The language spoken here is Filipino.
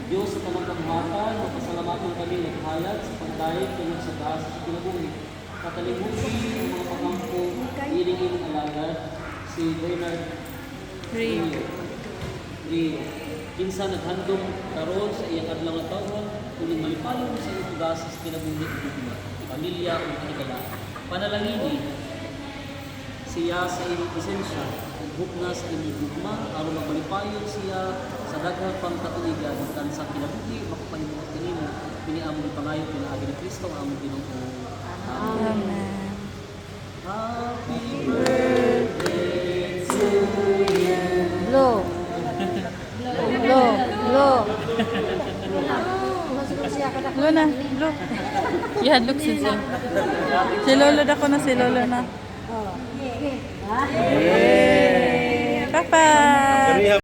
Diyos sa tanang kabuhatan, mapasalamatan kami naghayat sa pagdayeg tungod sa taas sa kinabuhi. Katalimutin ang mga pamangko, iring alagad, si Bernard Rio. Kinsa naghandong karon sa iyang adlaw nga taon, kuning malipalong sa iyang tugasas kinabuhi ug pamilya ug kanikala. Panalangini siya sa iyong presensya ug hukna sa iyong gugma aron magmalipayon siya sa daghang pangkatuigan kan sa kinabuhi makapanimot kanimo kini among pangayo pinaagi ni Kristo ang among Ginoo. Amen. Happy birthday to you. Blow. Blow. Blow. Blow na. Blow. Ihadlok si Zin. Si Lolo na ko na. Si Lolo na. Papa!